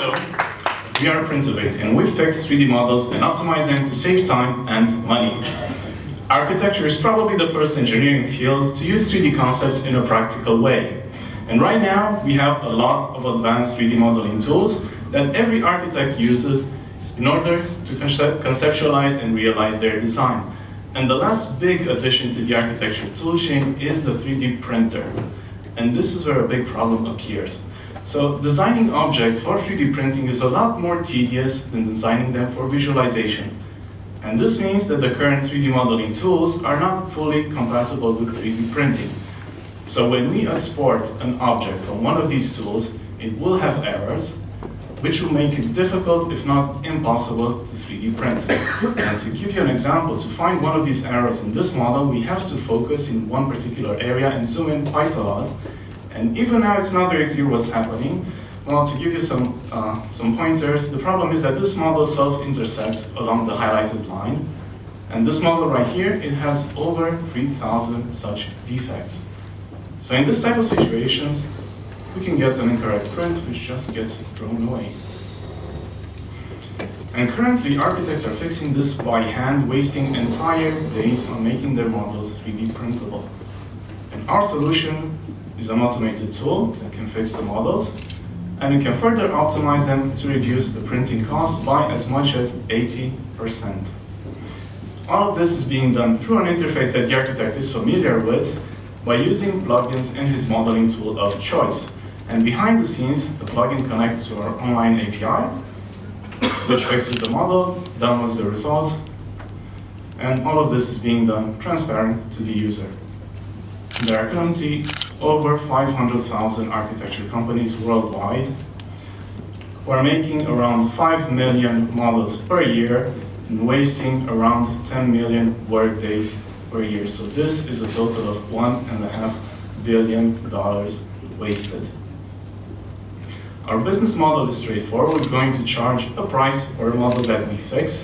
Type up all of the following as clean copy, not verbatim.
So, we are Printivate, and we fix 3D models and optimize them to save time and money. Architecture is probably the first engineering field to use 3D concepts in a practical way. And right now, we have a lot of advanced 3D modeling tools that every architect uses in order to conceptualize and realize their design. And the last big addition to the architecture toolchain is the 3D printer. And this is where a big problem appears. So designing objects for 3D printing is a lot more tedious than designing them for visualization. And this means that the current 3D modeling tools are not fully compatible with 3D printing. So when we export an object from one of these tools, it will have errors, which will make it difficult, if not impossible, to 3D print. And to give you an example, to find one of these errors in this model, we have to focus in one particular area and zoom in quite a lot. And even now, it's not very clear what's happening. Well, to give you some pointers, the problem is that this model self-intersects along the highlighted line. And this model right here, it has over 3,000 such defects. So in this type of situations, we can get an incorrect print, which just gets thrown away. And currently, architects are fixing this by hand, wasting entire days on making their models 3D printable. And our solution is an automated tool that can fix the models, and we can further optimize them to reduce the printing cost by as much as 80%. All of this is being done through an interface that the architect is familiar with by using plugins in his modeling tool of choice. And behind the scenes, the plugin connects to our online API, which fixes the model, downloads the result, and all of this is being done transparent to the user. There are currently over 500,000 architecture companies worldwide who are making around 5 million models per year and wasting around 10 million work days per year. So this is a total of $1.5 billion wasted. Our business model is straightforward. We're going to charge a price for a model that we fix,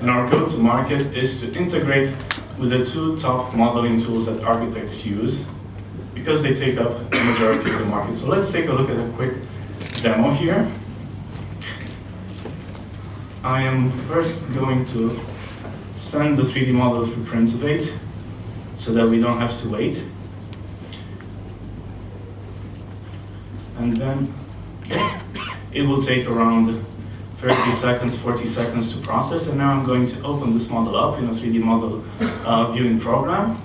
and our go-to-market is to integrate with the two top modeling tools that architects use, because they take up the majority of the market. So let's take a look at a quick demo here. I am first going to send the 3D model through Printivate so that we don't have to wait. And then it will take around 30 seconds, 40 seconds to process. And now I'm going to open this model up in a 3D model viewing program.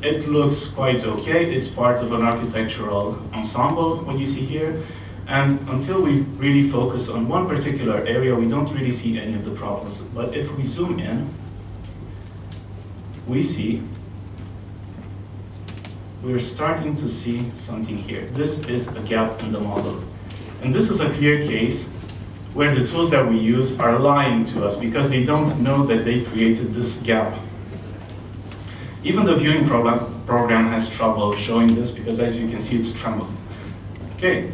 It looks quite okay. It's part of an architectural ensemble, what you see here. And until we really focus on one particular area, we don't really see any of the problems. But if we zoom in, we see we're starting to see something here. This is a gap in the model. And this is a clear case where the tools that we use are lying to us because they don't know that they created this gap. Even the viewing program has trouble showing this because, as you can see, it's trembling. Okay.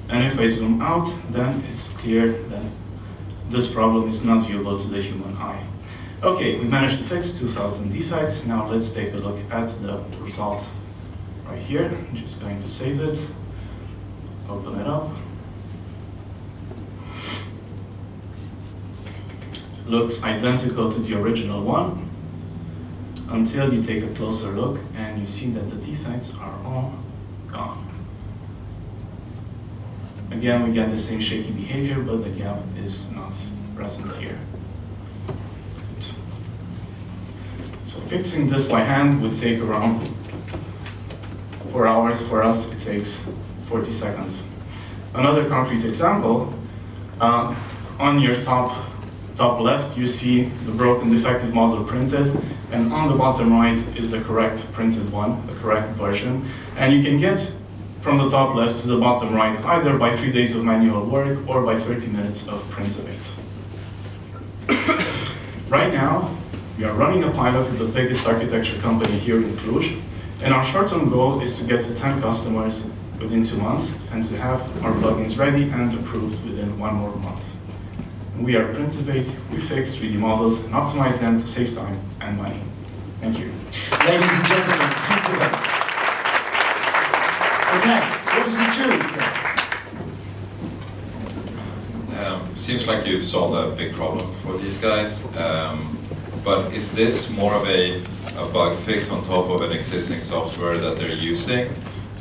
And if I zoom out, then it's clear that this problem is not viewable to the human eye. Okay, we managed to fix 2,000 defects. Now let's take a look at the result right here. I'm just going to save it, open it up. Looks identical to the original one until you take a closer look and you see that the defects are all gone. Again, we get the same shaky behavior, but the gap is not present here. So fixing this by hand would take around 4 hours. For us, it takes 40 seconds. Another concrete example, on your top left, you see the broken defective model printed, and on the bottom right is the correct printed one, the correct version. And you can get from the top left to the bottom right either by 3 days of manual work or by 30 minutes of Printivate. Right now, we are running a pilot with the biggest architecture company here in Cluj, and our short-term goal is to get to 10 customers within 2 months and to have our plugins ready and approved within 1 more month. We are Printivate. We fix 3D models and optimize them to save time and money. Thank you. Ladies and gentlemen, Printivate. Okay, what does the jury say? Seems like you've solved a big problem for these guys, but is this more of a bug fix on top of an existing software that they're using?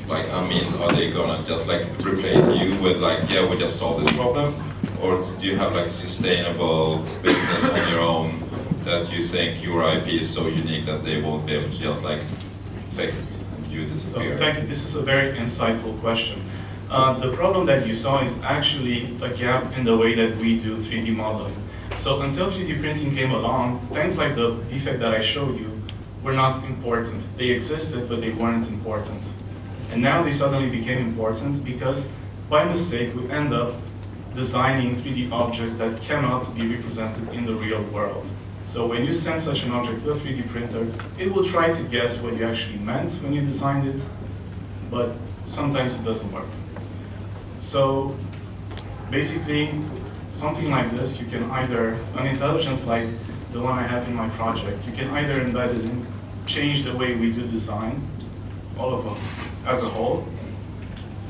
Like, I mean, are they gonna just like replace you with like, yeah, we just solved this problem? Or do you have like a sustainable business on your own that you think your IP is so unique that they won't be able to just like fix it and you disappear? So, thank you. This is a very insightful question. The problem that you saw is actually a gap in the way that we do 3D modeling. So until 3D printing came along, things like the defect that I showed you were not important. They existed, but they weren't important. And now they suddenly became important because by mistake we end up designing 3D objects that cannot be represented in the real world. So when you send such an object to a 3D printer, it will try to guess what you actually meant when you designed it, but sometimes it doesn't work. So basically, something like this, you can either, an intelligence like the one I have in my project, you can either embed it in, change the way we do design, all of them, as a whole,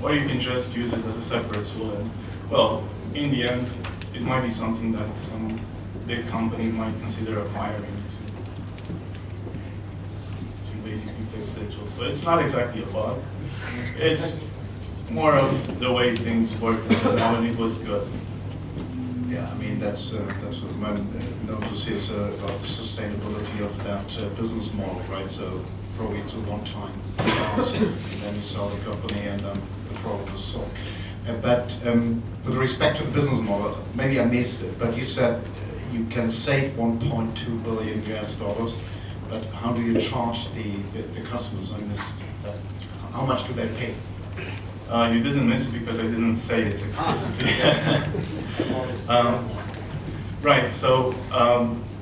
or you can just use it as a separate tool. And, well, in the end, it might be something that some big company might consider acquiring to basically fix the tool. So it's not exactly a bug. It's more of the way things work now, and it was good. Yeah, I mean, that's what my notice is about the sustainability of that business model, right? So probably it's a one-time loss, and then you sell the company, and the problem is solved. But with respect to the business model, maybe I missed it, but you said you can save 1.2 billion US dollars, but how do you charge the customers? I missed that. How much do they pay? You didn't miss it because I didn't say it explicitly. Right, so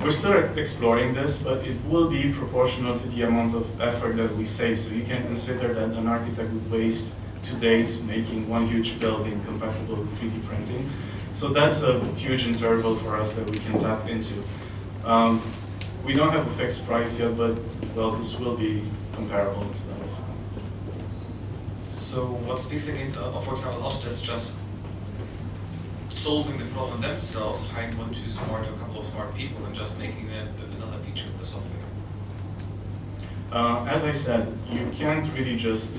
we're still exploring this, but it will be proportional to the amount of effort that we save. So you can consider that an architect would waste 2 days making one huge building compatible with 3D printing. So that's a huge interval for us that we can tap into. We don't have a fixed price yet, but well, this will be comparable to that. So what's fixing it, for example, Autodesk just solving the problem themselves, hiring a couple of smart people and just making it another feature of the software? As I said, you can't really just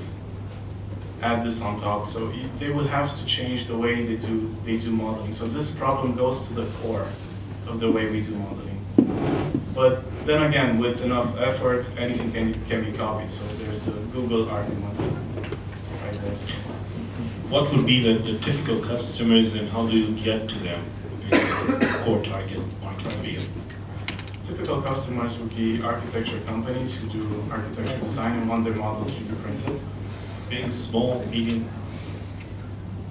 add this on top. So they will have to change the way they do modeling. So this problem goes to the core of the way we do modeling. But then again, with enough effort, anything can be copied. So there's the Google argument right there. What would be the typical customers, and how do you get to them? Core target market for you? Typical customers would be architecture companies who do architecture design and want their models to be printed. Big, small, medium?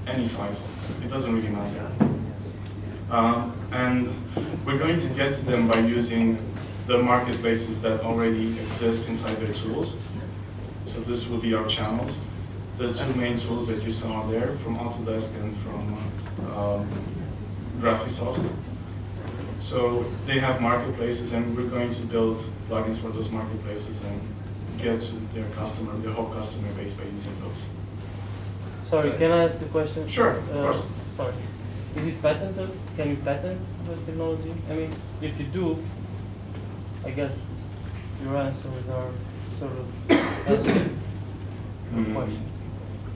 Any size. It doesn't really matter. And we're going to get to them by using the marketplaces that already exist inside their tools. So this will be our channels. The two main tools that you saw there, from Autodesk and from Graphisoft. So they have marketplaces, and we're going to build plugins for those marketplaces and get to their whole customer base by using those. Sorry, can I ask a question? Sure, of course. Sorry. Is it patented? Can you patent the technology? I mean, if you do, I guess your answers are sort of answering the question.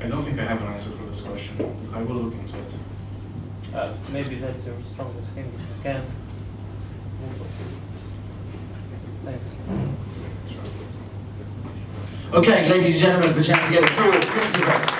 I don't think I have an answer for this question. I will look into it. Maybe that's your strongest thing. If you can. Thanks. Okay, ladies and gentlemen, the chance to get a full Printivate.